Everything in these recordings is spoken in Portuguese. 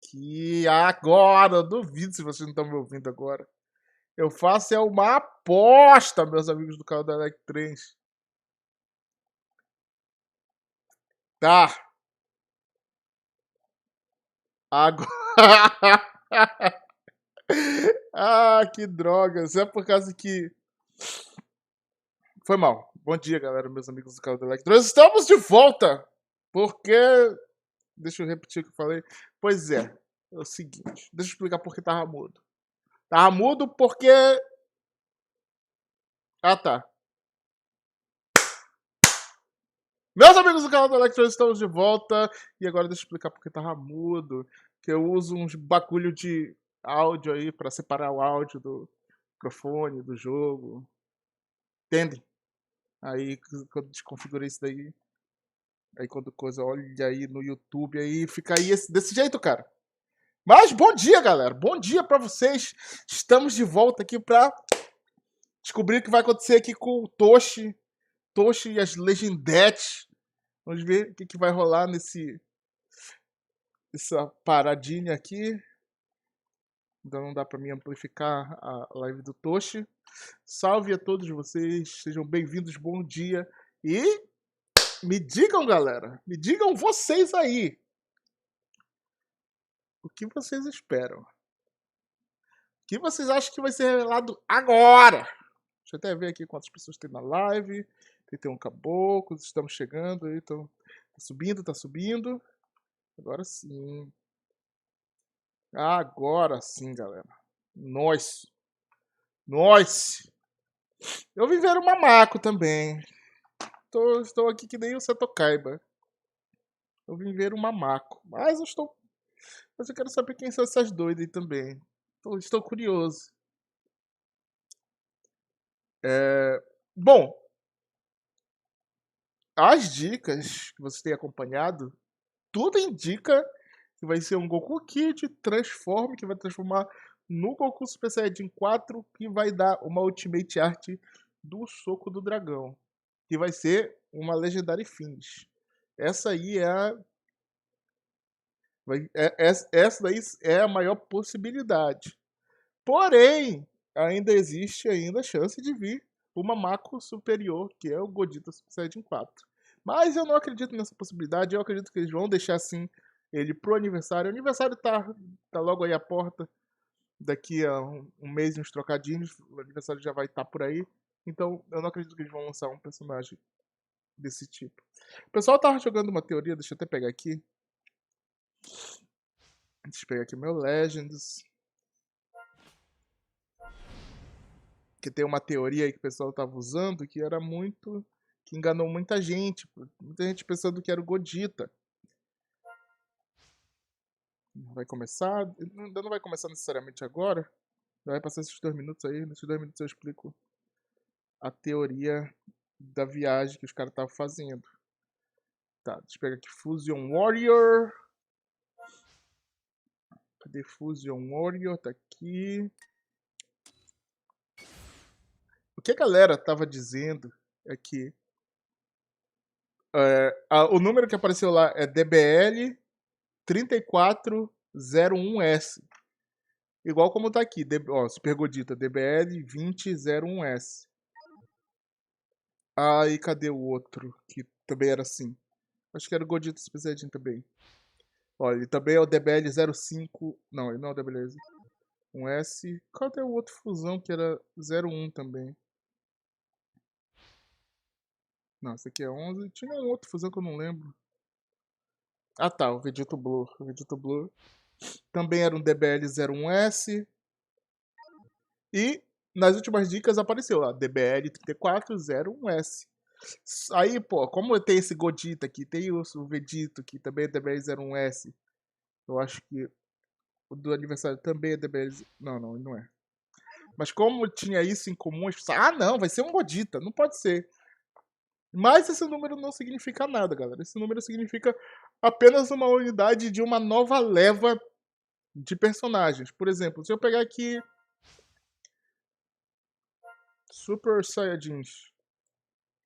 aqui. Agora, eu duvido se vocês não estão me ouvindo agora. Eu faço uma aposta, meus amigos do canal da legendetes. Tá. Agora... que droga. Isso é por causa que... Foi mal. Bom dia, galera, meus amigos do canal da legendetes. Estamos de volta. Porque... Deixa eu repetir o que eu falei. Pois é. É o seguinte. Deixa eu explicar por que tava mudo. Tava mudo porque... tá. Meus amigos do canal da legendetes, estamos de volta. E agora deixa eu explicar por que tava mudo. Que eu uso uns bagulho de áudio aí pra separar o áudio do microfone, do jogo. Entende? Aí quando desconfigurei isso daí, aí quando coisa olha aí no YouTube, aí fica aí desse jeito, cara. Mas bom dia, galera. Bom dia pra vocês. Estamos de volta aqui pra descobrir o que vai acontecer aqui com o Toshi. Toshi e as legendetes. Vamos ver o que vai rolar essa paradinha aqui. Ainda não dá pra me amplificar a live do Toshi. Salve a todos vocês. Sejam bem-vindos. Bom dia. E me digam, galera. Me digam vocês aí. O que vocês esperam? O que vocês acham que vai ser revelado agora? Deixa eu até ver aqui quantas pessoas tem na live. Tem um caboclo, estamos chegando aí, então tá subindo, tá subindo. Agora sim. Agora sim, galera. Nós. Eu vim ver o mamaco também. Estou aqui que nem o Setokaiba. Eu vim ver o mamaco. Mas eu quero saber quem são essas doidas aí também. Estou curioso. Bom, as dicas que você tem acompanhado, tudo indica que vai ser um Goku Kid Transform, que vai transformar no Goku Super Saiyajin 4, que vai dar uma Ultimate Art do Soco do Dragão, que vai ser uma Legendary Finish. Essa aí essa daí é a maior possibilidade. Porém, ainda existe a chance de vir o Mamako superior, que é o Godita Super Saiyajin 4. Mas eu não acredito nessa possibilidade, eu acredito que eles vão deixar assim ele pro aniversário. O aniversário tá logo aí à porta. Daqui a um mês e uns trocadinhos, o aniversário já vai estar por aí. Então eu não acredito que eles vão lançar um personagem desse tipo. O pessoal tava jogando uma teoria, deixa eu até pegar aqui. Deixa eu pegar aqui meu Legends. Que tem uma teoria aí que o pessoal tava usando que era muito... que enganou muita gente. Muita gente pensando que era o Godita. Vai começar... Ainda não vai começar necessariamente agora. Vai passar esses 2 minutos aí. Nesses 2 minutos eu explico a teoria da viagem que os caras estavam fazendo. Tá, deixa eu pegar aqui Fusion Warrior. Cadê Fusion Warrior? Tá aqui. O que a galera tava dizendo é que o número que apareceu lá é DBL 3401S. Igual como tá aqui, Super Godita, DBL 2001S. E cadê o outro que também era assim? Acho que era o Godita Super Saiyajin também. Olha, ele também é o DBL 05. Não, ele não é o DBL 1S. Cadê o outro fusão que era 01 também? Não, esse aqui é 11. Tinha um outro fusão que eu não lembro. Tá, o Vegeta Blue. O Vegeta Blue também era um DBL 01S. E nas últimas dicas apareceu lá, DBL 3401S. Aí, pô, como tem esse Godita aqui, tem o Vegito que também é DBL 01S. Eu acho que o do aniversário também é DBL... Não é. Mas como tinha isso em comum, as pessoas, não, vai ser um Godita, não pode ser. Mas esse número não significa nada, galera. Esse número significa apenas uma unidade de uma nova leva de personagens. Por exemplo, se eu pegar aqui Super Saiyajins.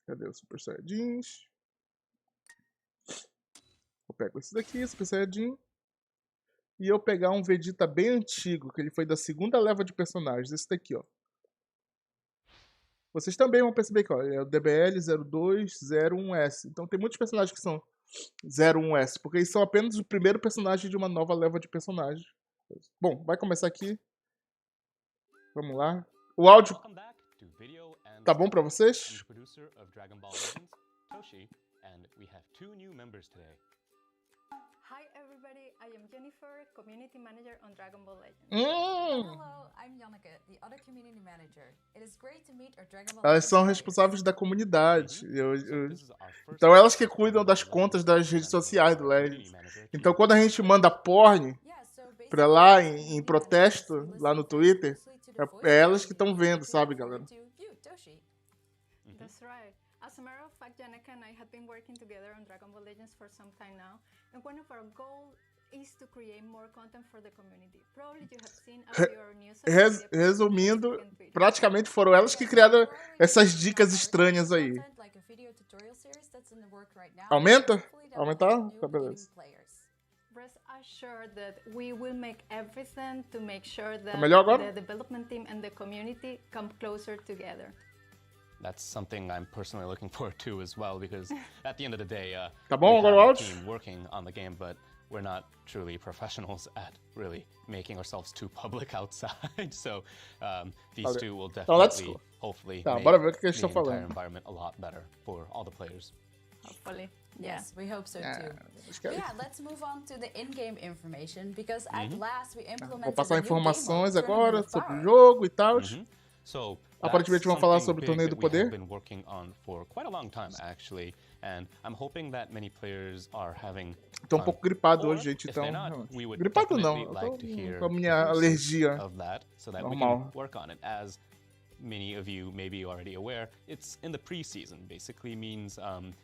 Cadê o Super Saiyajins? Eu pego esse daqui, Super Saiyajin. e eu pegar um Vegeta bem antigo, que ele foi da segunda leva de personagens, esse daqui, ó. Vocês também vão perceber que ó, é o DBL 0201S. Então tem muitos personagens que são 01S, porque eles são apenas o primeiro personagem de uma nova leva de personagens. Bom, vai começar aqui. Vamos lá. O áudio tá bom pra vocês? Toshi, and we have 2 new members today. Hi everybody, I am Jennifer, Community Manager on Dragon Ball Legends. Hello, I'm Janneke, the other community manager. It is great to meet our Dragon Ball Elas são responsáveis da comunidade. Então elas que cuidam das contas das redes sociais do Legends. Então quando a gente manda porn pra lá em protesto, lá no Twitter, é elas que estão vendo, sabe, galera? That's right. As a matter of fact, Janneke and I have been working together on Dragon Ball Legends for some time now, and one of our goals is to create more content for the community. Probably you have seen a few of our news. Resumindo, praticamente foram elas que criaram essas dicas estranhas aí. Aumenta? Aumentar? Tá, beleza. Rest assured that we will make everything to make sure that the development team and the community come closer together. That's something I'm personally looking forward to as well, because at the end of the day, tá bom, we have agora a team working on the game, but we're not truly professionals at really making ourselves too public outside. So these two will definitely, hopefully, make the entire environment a lot better for all the players. Hopefully. Yes, we hope so too. Yeah, let's move on to the in-game information, because at last we implemented. Vou passar informações agora sobre o jogo e tal. So aparentemente vão falar sobre o Torneio do Poder. Tô um pouco gripado hoje, gente, então... Gripado não, eu tô com a minha alergia normal. Many of you may be already aware, it's in the pre-season. Basically means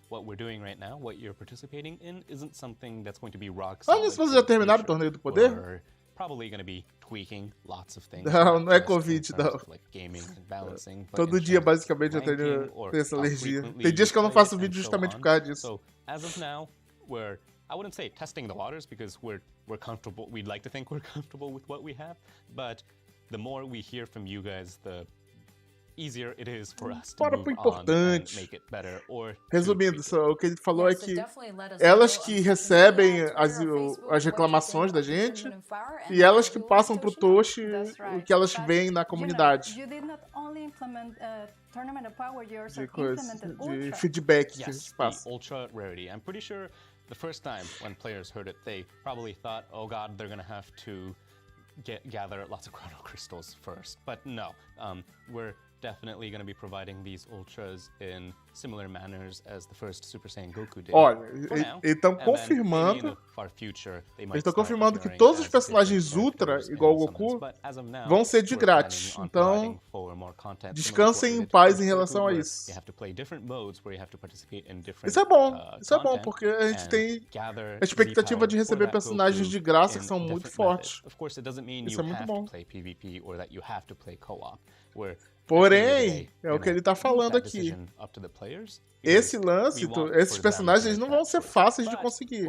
what we're doing right now, what you're participating in, isn't something that's going to be rock solid. Olha, se vocês já terminaram o Torneio do Poder? We're probably going to be tweaking lots of things. Não é Covid, não. Like gaming and balancing, todo dia, basicamente, eu tenho essa alergia. Tem dias que eu não faço vídeo justamente por causa disso. So, as of now, I wouldn't say testing the waters, because we're comfortable. We'd like to think we're comfortable with what we have, but the more we hear from you guys, the easier it is for us to move on and make it better. Resumindo, o que ele falou é que elas que recebem as reclamações da gente e elas que passam pro Toshi o que elas veem na comunidade. De feedback que a gente passa. Ultra rarity. I'm pretty sure the first time when players heard it, they probably thought, oh god, they're gonna have to gather lots of chrono crystals first. But no, we're definitely going to be providing these ultras in similar manners as the first Super Saiyan Goku did. Olha, eles estão confirmando que todos os personagens Ultra, igual o Goku, vão ser de grátis. Então, descansem em paz em relação a isso. Isso é bom, porque a gente tem a expectativa de receber personagens de graça que são muito fortes. Isso é muito bom. Porém, é o que ele tá falando aqui. Esse lance, esses personagens eles não vão ser fáceis de conseguir.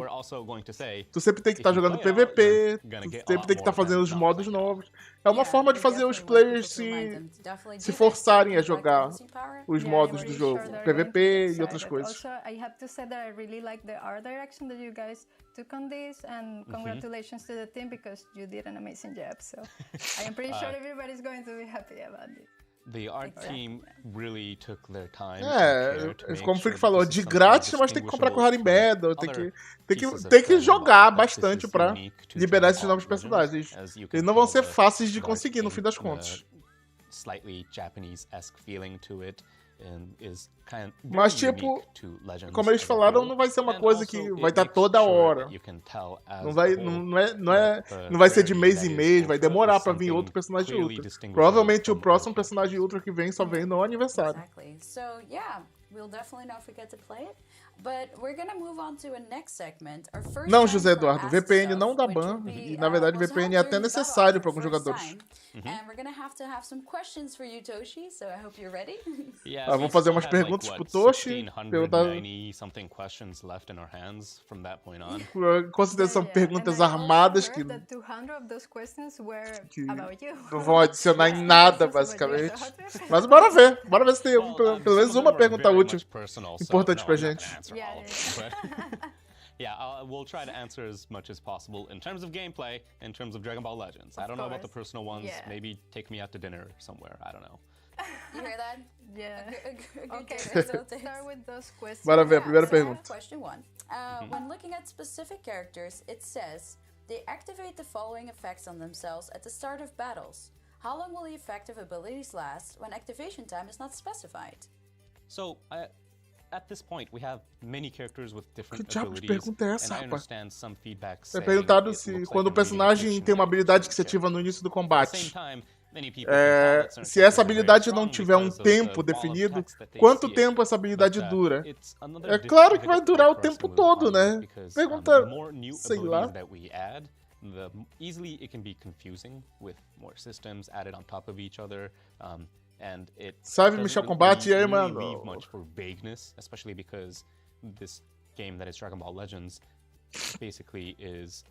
Tu sempre tem que estar jogando PVP, tu sempre tem que estar fazendo os modos novos. É uma forma de fazer os players se forçarem a jogar os modos do jogo, PVP e outras coisas. Took on this, and congratulations to the team, because you did an amazing job. So I am pretty sure everybody's going to be happy about it. The art team really took their time. Como o Frick falou, de grátis, mas tem que comprar com o Harim Battle, tem que jogar bastante pra liberar esses novos personagens. Eles não vão ser fáceis de conseguir no fim das contas. Slightly Japanese-esque feeling to it. Mas tipo, como eles falaram, não vai ser uma coisa que vai estar toda hora. Não vai ser de mês em mês, vai demorar pra vir outro personagem Ultra. Provavelmente o próximo personagem Ultra que vem só vem no aniversário. Não, José Eduardo, VPN não dá ban. E na verdade VPN é até necessário para alguns jogadores. Vamos fazer umas perguntas pro Toshi. Perguntar... something questions left in our hands from that point on. Com certeza são perguntas armadas que não vão adicionar em nada, basicamente. Mas bora ver se tem pelo menos uma pergunta útil, importante pra gente. Yeah, we'll try to answer as much as possible in terms of gameplay, in terms of Dragon Ball Legends. I don't know about the personal ones. Yeah. Maybe take me out to dinner somewhere. I don't know. You hear that? Yeah. Okay, start with those questions. Bora ver a primeira pergunta. Question 1. When looking at specific characters, it says they activate the following effects on themselves at the start of battles. How long will the effective abilities last when activation time is not specified? So, at this point, we have many characters with different abilities. Que pergunta é essa, and I understand some feedback saying perguntado se quando o personagem tem uma habilidade que se ativa no início do combate, se essa habilidade não tiver um tempo definido, quanto tempo essa habilidade dura? É claro que vai durar o tempo todo, né? Pergunta, sei lá. Easily it can be confusing with more systems added on top of each other. And it Salve, Michel Combate, e aí, mano? Leave much for vagueness, especially because this game that is Dragon Ball Legends basically is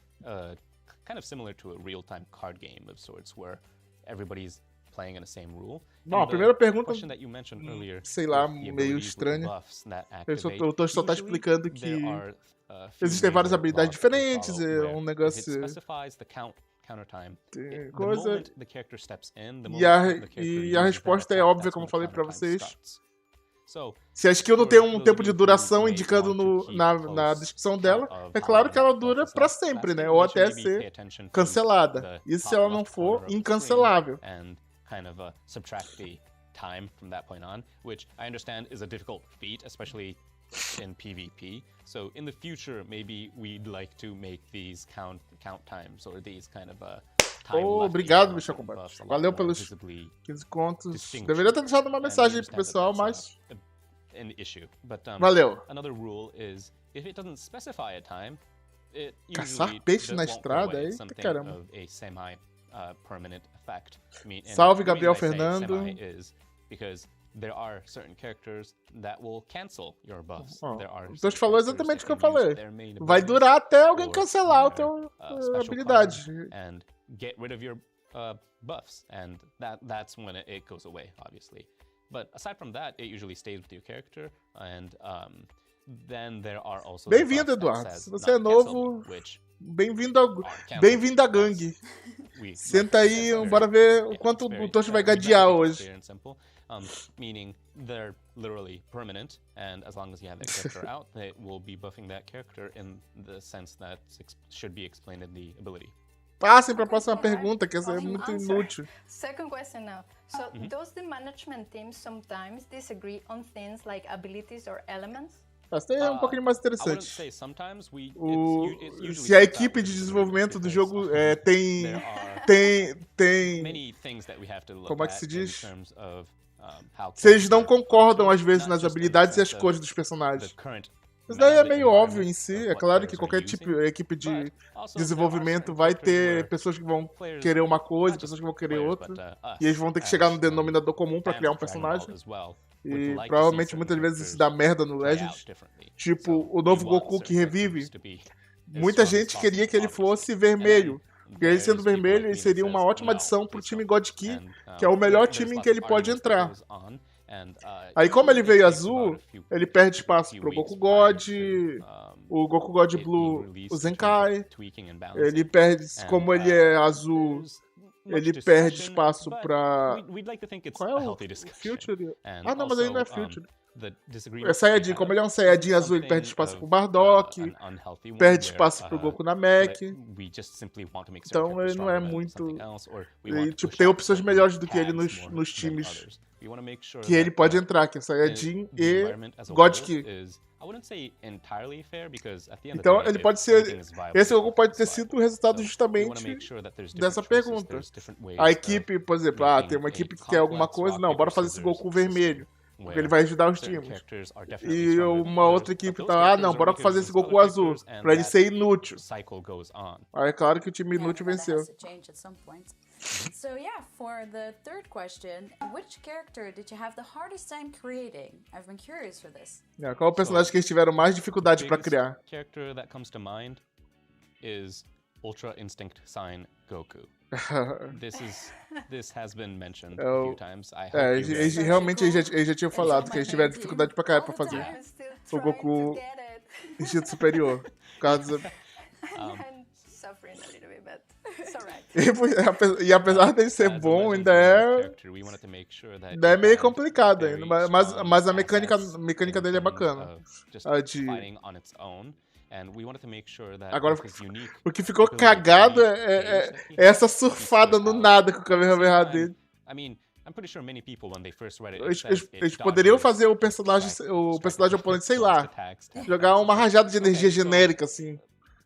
kind of similar to a real-time card game of sorts, where everybody's playing in the same rule. Não, a primeira pergunta, earlier, sei lá, meio estranha. O Toshi só tá explicando que existem várias habilidades diferentes, é um negócio... Tem coisa... E a resposta é óbvia, como eu falei pra vocês. Se a skill não tem um tempo de duração indicando na descrição dela, é claro que ela dura pra sempre, né? Ou até ser cancelada. Isso se ela não for incancelável. Kind of subtract the time from that point on, which I understand is a difficult feat, especially in PvP. So in the future, maybe we'd like to make these count times, or these kind of time obrigado, Michel Combate. Valeu pelos 15 contos. Deveria ter deixado uma mensagem pro pessoal, mas... An issue. But, valeu. Another rule is, if it doesn't specify a time, it caçar peixe na estrada, eita caramba. Permanent effect. Salve, Gabriel Fernando. Because there are certain characters that will cancel your buffs. Então falou exatamente o que eu falei. Vai durar até alguém cancelar a tua habilidade. And get rid of your buffs, and that's when it goes away, obviously. But aside from that, it usually stays with your character, and then there are also. Bem-vindo, Eduardo. Se você é novo, bem-vindo à gangue. Senta aí, bora ver o quanto o Toshi vai gadear hoje. Meaning they're literally permanent, and as long as you have that character out, they will be buffing that character in the sense that should be explained in the ability. Passem para a próxima pergunta, que essa é muito inútil. Second question now. So, does the management team sometimes disagree on things like abilities or elements? Essa é um pouquinho mais interessante. Se a equipe de desenvolvimento do jogo tem como é que se diz? Se eles não concordam às vezes nas habilidades e as cores dos personagens. Isso daí é meio óbvio em si. É claro que qualquer equipe de desenvolvimento vai ter pessoas que vão querer uma coisa, pessoas que vão querer outra. E eles vão ter que chegar no denominador comum pra criar um personagem. E provavelmente muitas vezes isso dá merda no Legends. Tipo, o novo Goku que revive. Muita gente queria que ele fosse vermelho. Porque ele sendo vermelho, ele seria uma ótima adição pro time God Ki, que é o melhor time em que ele pode entrar. Aí como ele veio azul, ele perde espaço pro Goku God, o Goku God Blue, o Zenkai. Ele perde, como ele é azul, ele perde espaço pra... Qual é o Future? Ah, não, mas ele não é Future. É Saiyajin, como ele é um Saiyajin azul, ele perde espaço pro Bardock, perde espaço pro Goku na Mech. Então ele não é muito... E, tipo, tem opções melhores do que ele nos times que ele pode entrar, que é Saiyajin e God Ki. Então ele pode ser... Esse Goku pode ter sido o resultado justamente dessa pergunta. A equipe, por exemplo, tem uma equipe que quer alguma coisa, não, bora fazer esse Goku vermelho, porque ele vai ajudar os times. E uma outra equipe tá, não, bora fazer esse Goku azul, pra ele ser inútil. Aí é claro que o time inútil venceu. So yeah, for the third question, which character did you have the hardest time creating? I've been curious for this. Qual o personagem que eles tiveram mais dificuldade pra biggest criar? character that comes to mind is Ultra Instinct Sign Goku. This has been mentioned a few times. I hope you guys Realmente eles já tinham falado que eles tiveram dificuldade pra caralho pra fazer I'm still o trying Goku to get it. instinto superior. Por causa... I'm suffering a little bit, but it's alright. E apesar dele ser as a bom, legendary ainda character, we wanted to make sure that é he meio had complicado very ainda. Mas a strong assets mecânica dele é in bacana. terms of just A de- fighting on its own. And we wanted to make sure that Agora, with his unique o que ficou ability, cagado unique é stage that he essa had, he surfada stood no out. nada com o At the same Kamehameha time, dele. I mean, I'm pretty sure many people when they first read it, Eles, it says it eles poderiam dodges fazer o personagem oponente, sei lá, jogar uma rajada de energia genérica, assim.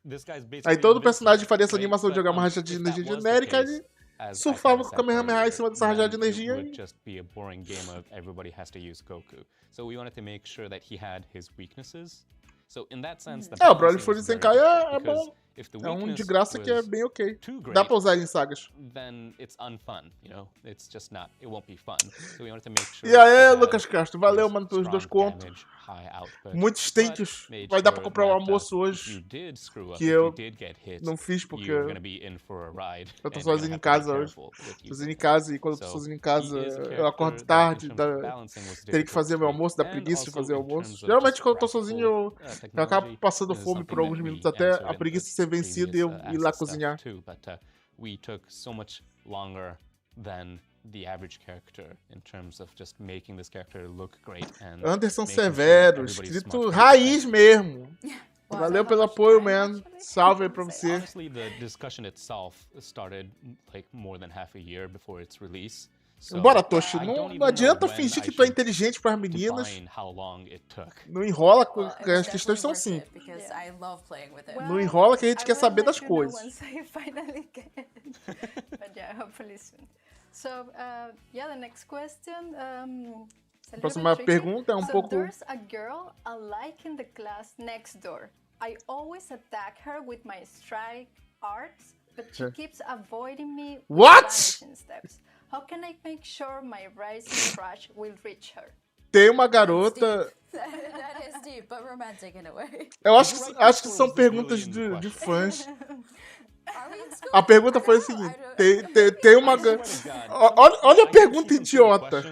This guy's basically Aí todo invincible, personagem faria essa right? animação de But, jogar uma rajada de if energia that was the genérica case, e as I surfava kinda com o said Kamehameha em earlier, cima dessa rajada de then it energia would e... just be a boring game of everybody has to use Goku. So we wanted to make sure that he had his weaknesses. So in that sense, the o Broly balancing Fury was very Senkai difficult, é because bom. if the É um de weakness graça que é was bem ok. too great, Dá pra usar ele em sagas. then it's unfun, you know? It's just not, it won't be fun. So we wanted to make sure E aí, that he Lucas had Castro, valeu, his mano, pelos 2 strong contos. damage, high output, Muitos but takes. made Vai dar pra sure comprar o that, almoço if hoje. you did screw up, que if eu you did get hit, não fiz porque you're gonna be in for a ride, eu tô and you're gonna sozinho em have to be casa hoje. careful with Sozinho em using casa, e quando eu tô So, sozinho em he casa, is a eu acordo character that, in tarde, terms of balancing, was teria que difficult fazer to meu create. almoço, dá And preguiça de also, fazer o in almoço. terms of Geralmente just quando eu tô sozinho, eu acabo technology, passando this is fome por something alguns that we minutos, até answered a in preguiça the de ser vencida e eu previous, ir lá asked cozinhar. stuff too, but we took so much longer than the average character in terms of just making this character look great and Anderson making sure that Severo, everybody's escrito smart. raiz mesmo. Wow, Valeu so pelo how much apoio, time, man. actually? Salve aí pra você. Honestly, the discussion itself started like more than half a year before its release. So Bora, Toshi, I não, don't even não adianta know when fingir I que tu é should inteligente pras meninas. define how long it took. Não enrola, Well, que it's as questões são definitely simples. worth it, because Yeah. I love playing with it. Não enrola que a gente I quer will saber let das you know coisas. once I finally get it. But yeah, hopefully soon. So, yeah, the next question. It's a little Próxima bit tricky. pergunta é So pouco... there's a girl I like in the class next door. I always attack her with my strike arts, but she keeps avoiding me with What? vanishing steps. How can I make sure my rising crush will reach her? Tem uma garota... That is deep, but romantic in a way. Eu acho que são perguntas de fãs. Are we in school? A pergunta foi a seguinte: tem uma. Olha a pergunta idiota.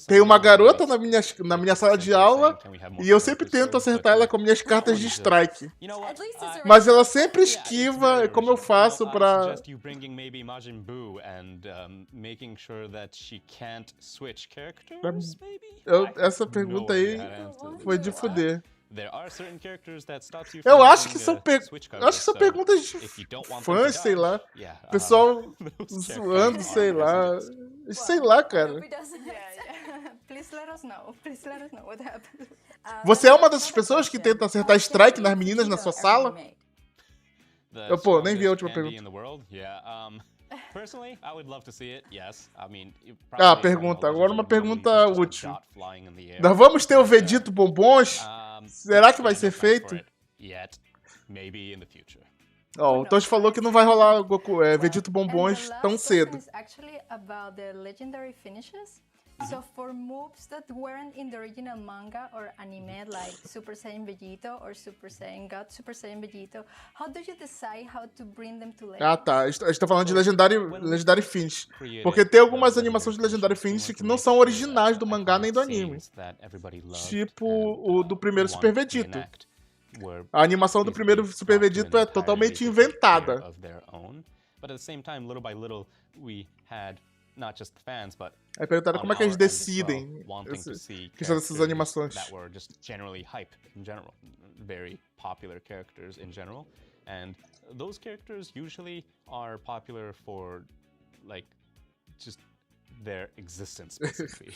Tem uma garota na minha sala de aula e eu sempre tento acertar ela com minhas cartas de strike. At least it's a Mas ela sempre esquiva. Como eu faço pra. You bringing maybe Majin Buu and making sure that she can't switch characters, maybe? Essa pergunta aí foi de fuder. There are certain characters that stops you Eu from acho using que são, switch eu acho que são covers, so perguntas de if you don't want them to fãs, sei lá. dodge, yeah, Pessoal those zoando, characters sei are lá. messages. Sei lá, I hope cara. he doesn't. Yeah. Please let us know. Please let us know what happened. Você é uma dessas pessoas que tenta acertar strike nas meninas na sua sala? The Pô, nem vi a strongest última candy pergunta. in the world? Yeah, personally, I would love to see it. Yes, I mean, Pergunta. Agora uma pergunta útil. Nós vamos ter o Vegito Bombons? Será que vai ser feito? Yet, maybe in the future. Ó, o Toshi falou que não vai rolar Vegito Bombons And the tão last cedo. question is actually about the legendary finishes. So for moves that weren't in the original manga or anime, like Super Saiyan Vegito or Super Saiyan God, Super Saiyan Vegito, how do you decide how to bring them to Legends? Tá. Estou falando de Legendary Finish. Porque tem algumas animações de Legendary Finish que não são originais do mangá nem do anime. Tipo o do primeiro Super Vegito. A animação do primeiro Super Vegito é totalmente inventada. But at the same time, little by little, we had not just the fans, but Aí perguntaram como é que eles decidem wanting to see questão dessas animações. that were just generally hype in general, very popular characters in general, and those characters usually are popular for like just their existence, basically.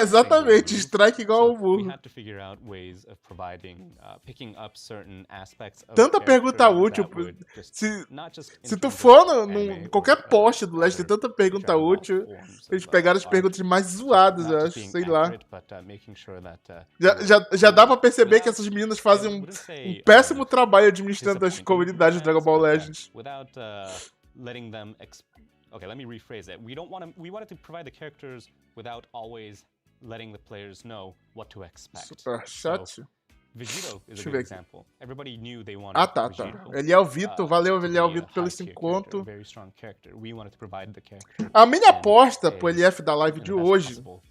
Exatamente, strike igual o We burro. had to figure out ways of providing, picking up certain aspects of Tanta pergunta character útil. that would just, Se, not just in se tu terms of for anime qualquer or, post do Leste, tem other tanta pergunta genre útil. forms Eles of, pegaram as art, perguntas mais zoadas, not eu just acho. being Sei lá. accurate, but, making sure that, Já dá pra perceber que essas meninas fazem um péssimo trabalho administrando as comunidades de Dragon Ball Legends. Without letting them. Okay, let me rephrase it. We wanted to provide the characters without always letting the players know what to expect. Superchat. So, Vegito is Deixa a eu good ver aqui. example. Everybody knew they wanted Ah, tá. Vegito, Eliel Vitor, valeu, to Eliel be a Vitor, pelo high 5 tier conto. character, a very strong character. We wanted to provide the character A minha in aposta pro a- LF da live in de the best hoje possible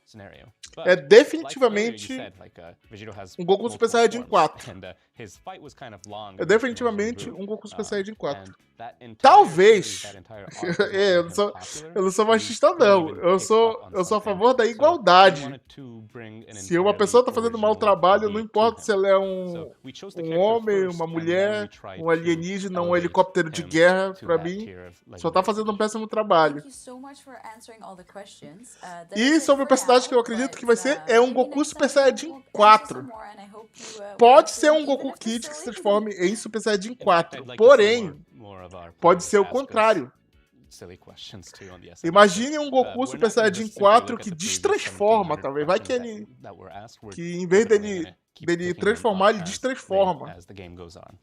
scenario. é But, definitivamente like earlier you said, Vegito has um Goku Super multiple Saiyajin forms, 4. and, his fight was kind of long É in this definitivamente version um Goku Super Saiyajin 4. and that entire Talvez. series, that entire arc is what É, made eu him não sou, popular. eu não sou We machista, couldn't não. even Eu pick sou, up on eu sou a something. favor da So, we igualdade. wanted to bring an Se uma entirely pessoa tá fazendo mau original trabalho, não idea importa to se him. ela é So, we chose the um character homem, first, uma and then we mulher, tried um to alienígena, um elevate helicóptero de him guerra, to pra that mim, tier of só tá legendary fazendo um figures. péssimo trabalho. Thank you so much for answering all the questions. That E is it sobre o for personagem now, que eu acredito but, que vai ser, é um maybe Goku next Super time Saiyajin we'll answer 4. some more, and I hope you, will Pode answer ser um them, even Goku if they're Kid que se silly. transforme em Super Saiyajin In fact, 4. I'd like to see Porém, more of our pode players ser o ask us contrário. silly questions too on the SMS. Imagine um Goku We're Super not gonna Saiyajin just simply 4 look at que the previous destransforma, 1700 talvez. Vai que questions ele, that were asked, we're que em vez definitely gonna keep dele picking them transformar, up ele as destransforma. as the game goes on.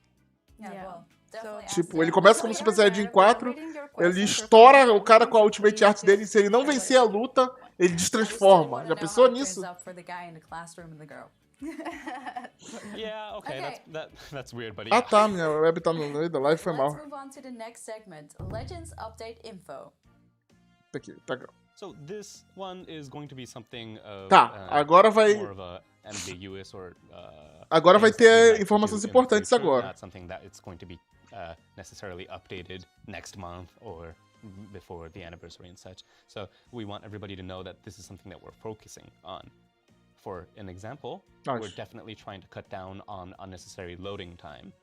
Yeah, Yeah. well, definitely ask Tipo, them. ele começa como We Super are Saiyajin there, we are 4, reading your ele questions, estoura performing o cara com a everything, so Ultimate please Art dele, just se ele não share vencer a what you luta, ele I still destransforma. wanna Já know pensou how it nisso? turns out for the guy in the classroom and the girl. Yeah, okay, Okay. that's weird, but Ah yeah. tá, minha web tá no meio da live, foi Let's mal. move on to the next segment, Legends Update Info. Tá aqui, tá aqui. So this one is going to be something of Tá, agora vai, more of a ambiguous or agora vai things that we'd ter like to informações do in the importantes future, agora. not something that it's going to be necessarily updated next month or before the anniversary and such. So we want everybody to know that this is something that we're focusing on. For an example, we're Nice. definitely trying to cut down on unnecessary loading time.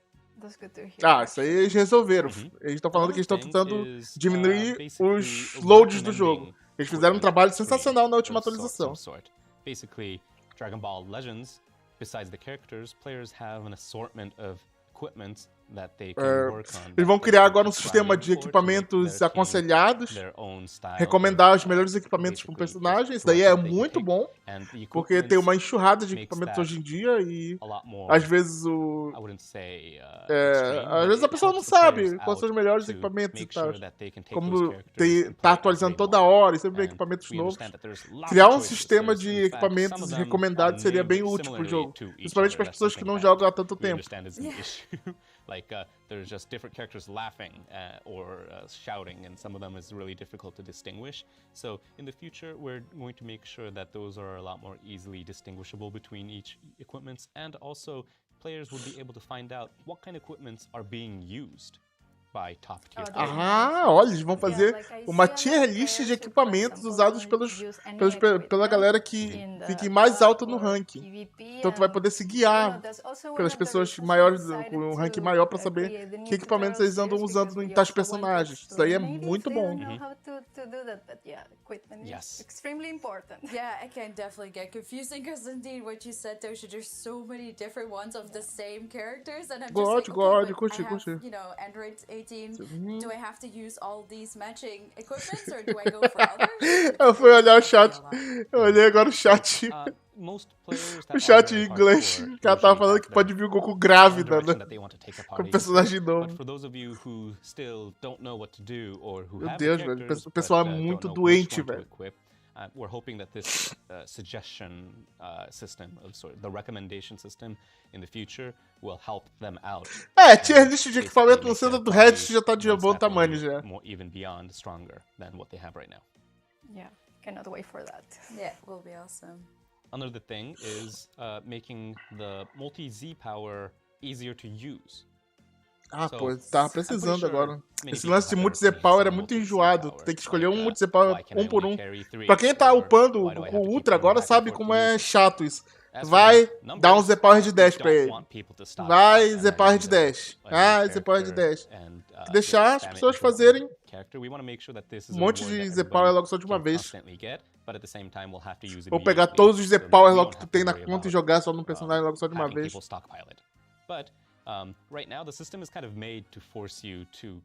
That's good to hear. Ah, isso aí eles resolveram. Eles estão falando que eles estão tentando diminuir os loads do jogo. Eles fizeram um trabalho sensacional na última atualização. Basically, Dragon Ball Legends, besides the characters, players have an assortment of equipments that they can work on. Eles vão criar agora um sistema de equipamentos aconselhados, recomendar os melhores equipamentos para o personagem. Isso daí é muito bom, porque tem uma enxurrada de equipamentos hoje em dia e às vezes às vezes a pessoa não sabe quais são os melhores equipamentos e tal. Como tá atualizando toda hora e sempre vem equipamentos novos. Criar um sistema de equipamentos recomendados seria bem útil pro jogo, principalmente para as pessoas que não jogam há tanto tempo. There's just different characters laughing or shouting, and some of them is really difficult to distinguish. So in the future, we're going to make sure that those are a lot more easily distinguishable between each equipments, and also players will be able to find out what kind of equipments are being used by top tier players. Ah, olha, eles vão fazer uma tier list de equipamentos usados pela galera que fique mais alto no ranking. Então tu vai poder se guiar pelas pessoas maiores, com um ranking maior pra saber que equipamentos eles andam usando em tais personagens. Isso aí é muito bom. Yes. Extremely important. Yeah, it can definitely get confusing because indeed what you said, Toshi, there's so many different ones of the same characters, and I'm just like, okay, but I have, you know, Android 18. Do I have to use all these matching equipments, or do I go for others? Eu fui olhar o chat. Eu olhei agora o chat. O chat em inglês. O cara tava falando que pode vir o Goku grávida, né? Com o personagem novo. Meu Deus, velho. O pessoal é muito doente, velho. We're hoping that this suggestion system, the recommendation system in the future, will help them out. Tier list de equipamento no centro do Reddit já tá de bom tamanho já. Even beyond stronger than what they have right now. Yeah, cannot wait for that. Yeah, will be awesome. Another thing is making the multi-Z power easier to use. Ah, pô, tava precisando agora. Esse lance de multi-Z Power é muito enjoado. Tu tem que escolher um multi-Z Power um por um. Pra quem tá upando o Goku Ultra agora sabe como é chato isso. Vai dar um Z Power de 10 pra ele. Vai Z Power de 10. Ah, Z Power de 10. Deixar as pessoas fazerem um monte de Z Power logo só de uma vez. Ou pegar todos os Z Power logo que tu tem na conta e jogar só num personagem logo só de uma vez. Right now, the system is kind of made to force you to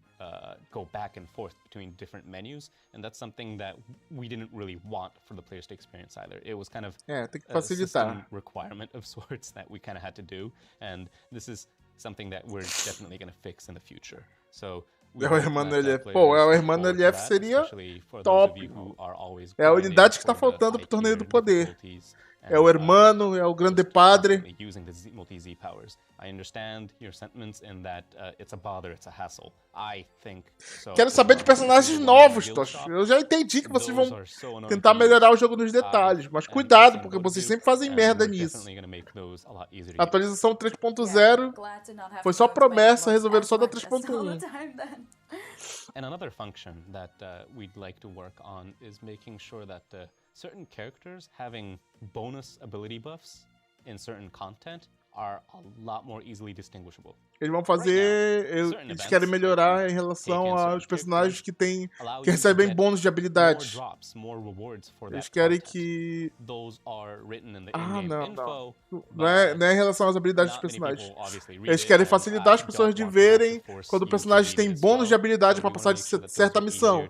go back and forth between different menus, and that's something that we didn't really want for the players to experience either. It was kind of tem que a facilitar. system requirement of sorts that we kind of had to do, and this is something that we're definitely going to fix in the future. So we El hope Hermano that, LF. Pô, players el look Hermano forward to LF that, seria especially for those top. of you who are always É a grinding unidade que tá for the faltando pro high Torneio tier do Poder. difficulties É o and, Hermano, é o Grande just Padre. constantly using the multi-Z powers. I understand your sentiments in that it's a bother, it's a hassle. I think so. Quero as saber de well. personagens The ones in the novos, guild Toshi. shop, Eu já entendi que vocês those vão are so annoying tentar to use. melhorar o jogo nos I detalhes, mas am cuidado, seen porque both vocês do, sempre fazem and merda we're nisso. definitely gonna make those a lot easier to A use. atualização Yeah, 3.0 glad to not have foi to só go to my promessa, inbox resolveram as só da much as all the 3.1. time then. And another function that we'd like to work on is making sure that certain characters having bonus ability buffs in certain content are a lot more easily distinguishable. Eles vão fazer. Eles querem melhorar em relação aos personagens que recebem bônus de habilidade. Eles querem que. Ah, não. Não é em relação às habilidades dos personagens. Eles querem facilitar as pessoas de verem quando o personagem tem bônus de habilidade para passar de certa missão.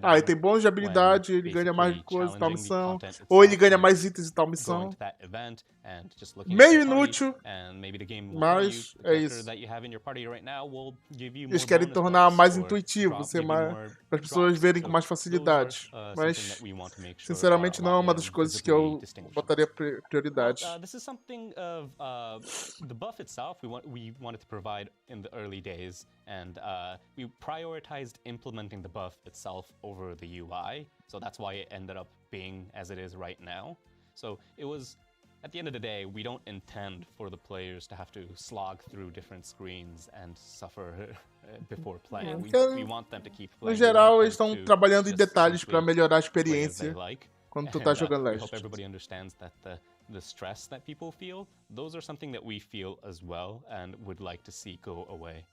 Ah, ele tem bônus de habilidade, ele ganha mais coisa em tal missão. Ou ele ganha mais itens em tal missão. Meio inútil, mas é isso. Eles querem tornar mais intuitivo, para as pessoas verem com mais facilidade. Mas, sinceramente, não é uma das coisas que eu botaria prioridade. This is something of the buff itself we wanted to provide in the early days, and we prioritized implementing the buff itself over the UI, so that's why it ended up being as it is right now. So it was, at the end of the day, we don't intend for the players to have to slog through different screens and suffer before playing. We want them to keep playing. No geral, eles estão trabalhando em detalhes para melhorar a experiência quando tu tá jogando Legend. I hope everybody understands that the stress that people feel, those are something that we feel as well and would like to see go away.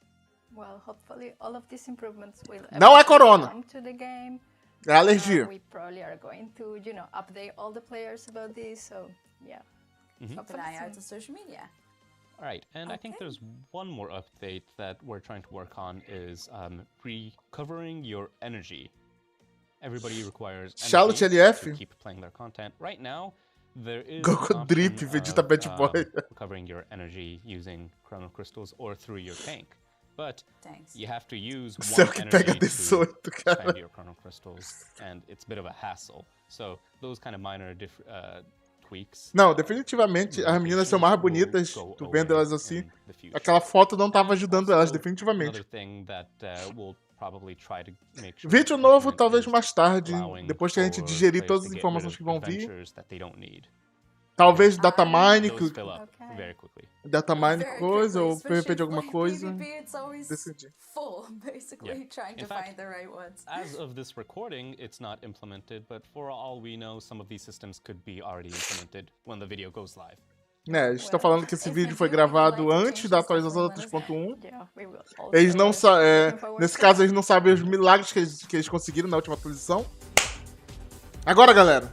Well, hopefully all of these improvements will Não é corona. come to the game. É alergia. We probably are going to, update all the players about this, so yeah. Keep an eye out on social media. All right, and I think there's one more update that we're trying to work on is recovering your energy. Everybody requires Charlotte energy LF. to keep playing their content. Right now, there is Goku an option Drip, Vegeta Bad Boy. recovering your energy using chrono crystals or through your tank. But Thanks. you have to use O céu one que pega energy to 18, cara. spend your chrono crystals, and it's a bit of a hassle. So those kind of minor tweaks. Não, definitivamente as meninas são mais bonitas, tu vendo elas assim. Aquela foto não tava ajudando elas, definitivamente. Another thing that we'll probably try to make sure Vídeo novo talvez mais tarde, depois que a gente digerir todas as informações que vão vir. Talvez datamine, datamine coisa, ou PVP de alguma coisa. Decidi. Full, basically, trying to find the right ones. As of this recording, it's not implemented, but for all we know, some of these systems could be already implemented when the video goes live. Né, eles estão falando que esse vídeo foi gravado antes da atualização da 3.1. Eles não nesse caso, eles não sabem os milagres que eles conseguiram na última atualização. Agora, galera.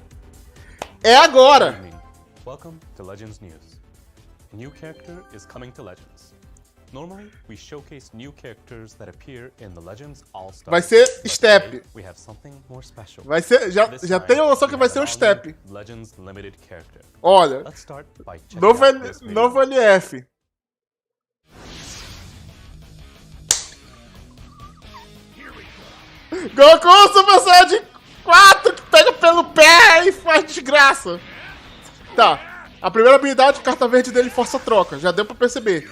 É agora! Welcome to Legends News. A new character is coming to Legends. Normally, we showcase new characters that appear in the Legends All-Star. Vai ser step. We have something more special. Vai ser, já tenho noção que vai ser um step. Legends Limited character. Olha, Let's start by checking out this video. novo LF. Goku Super Saiyajin 4 que pega pelo pé e faz desgraça. Tá, a primeira habilidade, carta verde dele força a troca, já deu pra perceber.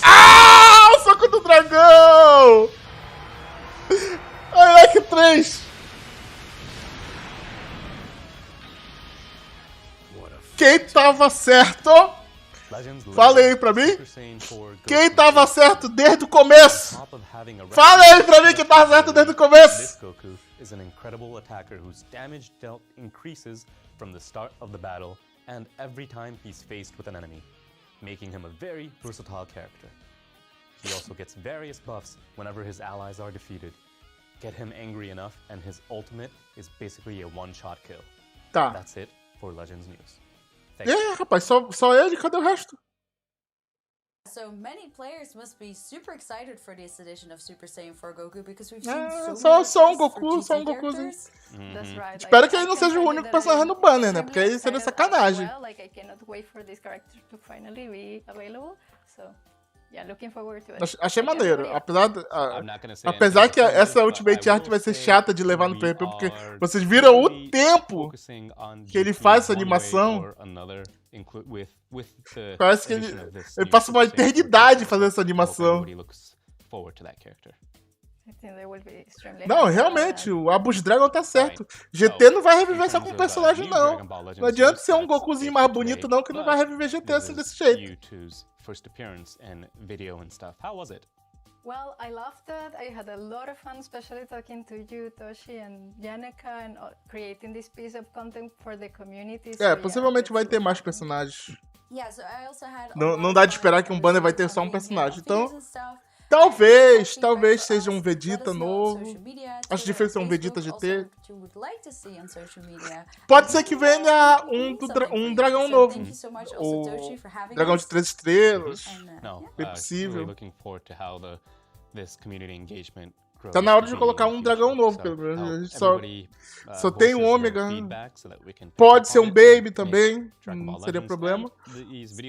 Ah, o soco do dragão! Ai, que 3. Quem tava certo? Fala aí pra mim. Quem tava certo desde o começo? Fala aí pra mim quem tava certo desde o começo. Goku is an incredible attacker whose damage dealt increases from the start of the battle and every time he's faced with an enemy, making him a very versatile character. He also gets various buffs whenever his allies are defeated. Get him angry enough and his ultimate is basically a one-shot kill. Tá. That's it for Legends News. Rapaz, só ele, cadê o resto? So many players must be super excited for this edition of Super Saiyan 4 Goku because we've seen so Só many um requests Goku, for só GT Gokuzinho. characters. That's right. Espero Like, que ele I não can seja o tell you único that personagem I'm no banner, né? extremely Porque aí seria excited as sacanagem. well. Like, I cannot wait for this character to finally be available. So, yeah, looking forward to it. Achei Like maneiro. everybody else. Apesar que essa Ultimate Art vai ser chata de levar no PvP, porque vocês viram o tempo que ele faz essa animação. Parece que ele passa uma eternidade fazendo essa animação. I think they will be extremely Não, happy about realmente, that. o Abus Dragon tá certo. GT não vai reviver só com personagem, não. Não adianta ser um Gokuzinho mais bonito, não, que não vai reviver GT assim desse jeito. Well, I loved it. I had a lot of fun, especially talking to you, Toshi, and Yaneka, and creating this piece of content for the community. So, Possivelmente yeah, vai let's ter see mais what personagens. Yeah, so I also had Não dá de esperar que um banner vai ter só um personagem. Então, talvez seja um Vegeta novo. Acho difícil ser um Vegeta GT. Pode ser que venha um dragão novo. O dragão de 3 estrelas. Bem possível. Tá na hora de colocar um dragão novo, pelo menos. A gente só tem um Ômega. Pode ser um Baby também, não seria problema.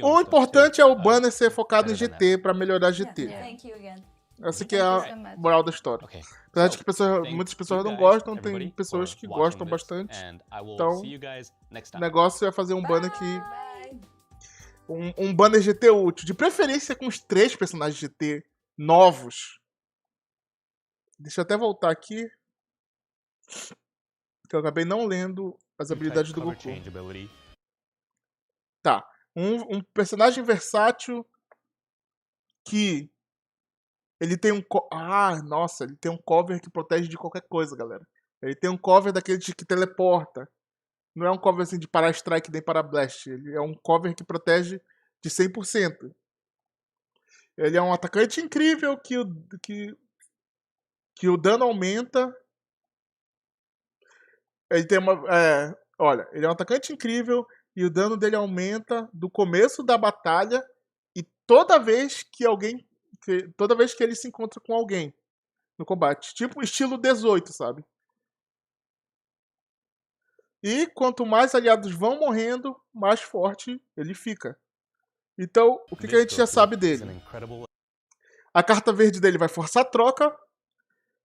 O importante é o banner ser focado em GT, pra melhorar GT. Thank you again. Essa aqui é a moral da história. Apesar de que muitas pessoas não gostam, tem pessoas que gostam bastante. Então, o negócio é fazer um banner que... Um banner GT útil. De preferência com os 3 personagens GT novos. Deixa eu até voltar aqui. Que eu acabei não lendo as habilidades do Goku. Tá. Um personagem versátil que ele tem um... ele tem um cover que protege de qualquer coisa, galera. Ele tem um cover daquele que teleporta. Não é um cover assim de para strike nem para blast. Ele é um cover que protege de 100%. Ele é um atacante incrível que o dano aumenta. Ele tem uma... ele é um atacante incrível e o dano dele aumenta do começo da batalha e toda vez que ele se encontra com alguém no combate. Tipo estilo 18, sabe? E quanto mais aliados vão morrendo, mais forte ele fica. Então, o que a gente já sabe dele? A carta verde dele vai forçar a troca.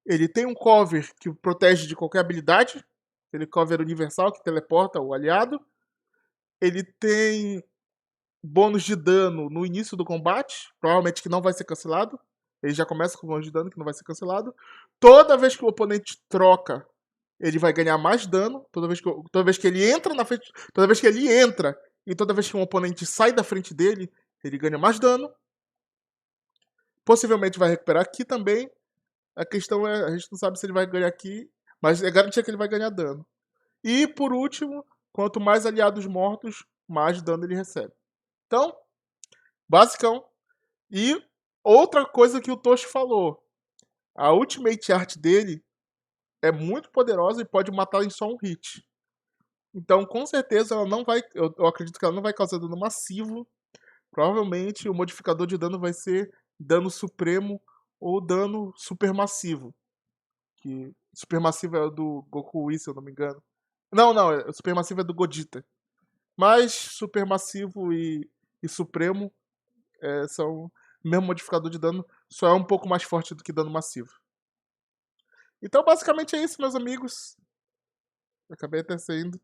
Ele tem um cover que o protege de qualquer habilidade. Ele cover universal que teleporta o aliado. Ele tem bônus de dano no início do combate. Provavelmente que não vai ser cancelado. Ele já começa com bônus de dano que não vai ser cancelado. Toda vez que o oponente troca, ele vai ganhar mais dano. Toda vez que ele entra na frente. Toda vez que ele entra e toda vez que um oponente sai da frente dele, ele ganha mais dano. Possivelmente vai recuperar aqui também. A questão é, a gente não sabe se ele vai ganhar aqui, mas é garantia que ele vai ganhar dano. E, por último, quanto mais aliados mortos, mais dano ele recebe. Então, basicão. E outra coisa que o Toshi falou. A Ultimate Art dele é muito poderosa e pode matar em só um hit. Então, com certeza, ela não vai... Eu acredito que ela não vai causar dano massivo. Provavelmente, o modificador de dano vai ser dano supremo ou dano supermassivo. Que supermassivo é o do Goku Wii, se eu não me engano. Não, o supermassivo é do Godita. Mas supermassivo e supremo são o mesmo modificador de dano, só é um pouco mais forte do que dano massivo. Então, basicamente é isso, meus amigos. Eu acabei até saindo.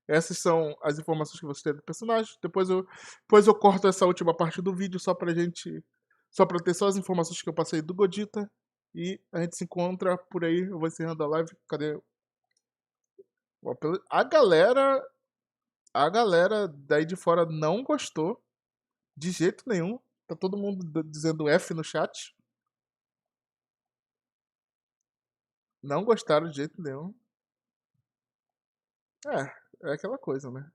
Essas são as informações que você tem do personagem. Depois eu corto essa última parte do vídeo só pra ter só as informações que eu passei do Godita. E a gente se encontra por aí. Eu vou encerrando a live. Cadê? A galera daí de fora não gostou. De jeito nenhum. Tá todo mundo dizendo F no chat. Não gostaram de jeito nenhum. É aquela coisa, né?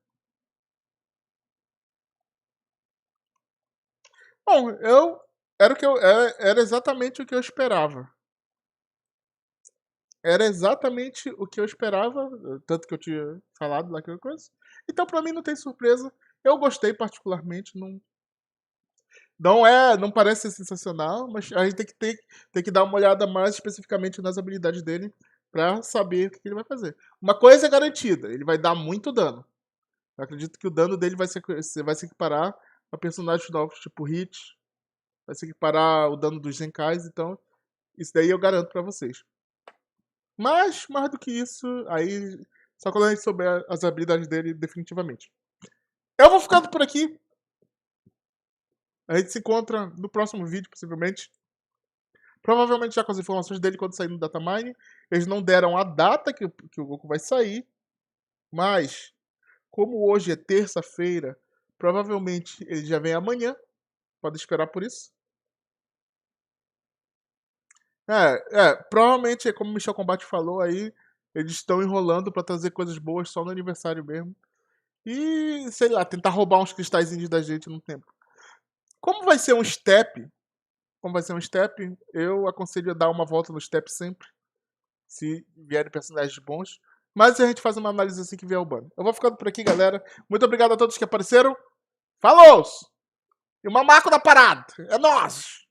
Bom, era exatamente o que eu esperava. Era exatamente o que eu esperava, tanto que eu tinha falado daquela coisa. Então, pra mim, não tem surpresa. Eu gostei particularmente. Não... Não parece ser sensacional, mas a gente tem que dar uma olhada mais especificamente nas habilidades dele pra saber o que ele vai fazer. Uma coisa é garantida, ele vai dar muito dano. Eu acredito que o dano dele vai se equiparar a personagens novos, tipo Hit, vai se equiparar o dano dos Zenkais, então isso daí eu garanto pra vocês. Mas, mais do que isso, aí só quando a gente souber as habilidades dele definitivamente. Eu vou ficando por aqui. A gente se encontra no próximo vídeo, possivelmente. Provavelmente já com as informações dele quando sair no datamine. Eles não deram a data que o Goku vai sair. Mas, como hoje é terça-feira, provavelmente ele já vem amanhã. Pode esperar por isso. Provavelmente, como o Michel Combate falou aí, eles estão enrolando pra trazer coisas boas só no aniversário mesmo. E, sei lá, tentar roubar uns cristais índios da gente no tempo. Como vai ser um step, eu aconselho a dar uma volta no step sempre. Se vierem personagens bons. Mas a gente faz uma análise assim que vier o bando. Eu vou ficando por aqui, galera. Muito obrigado a todos que apareceram. Falou! E o mamaco da parada. É nóis!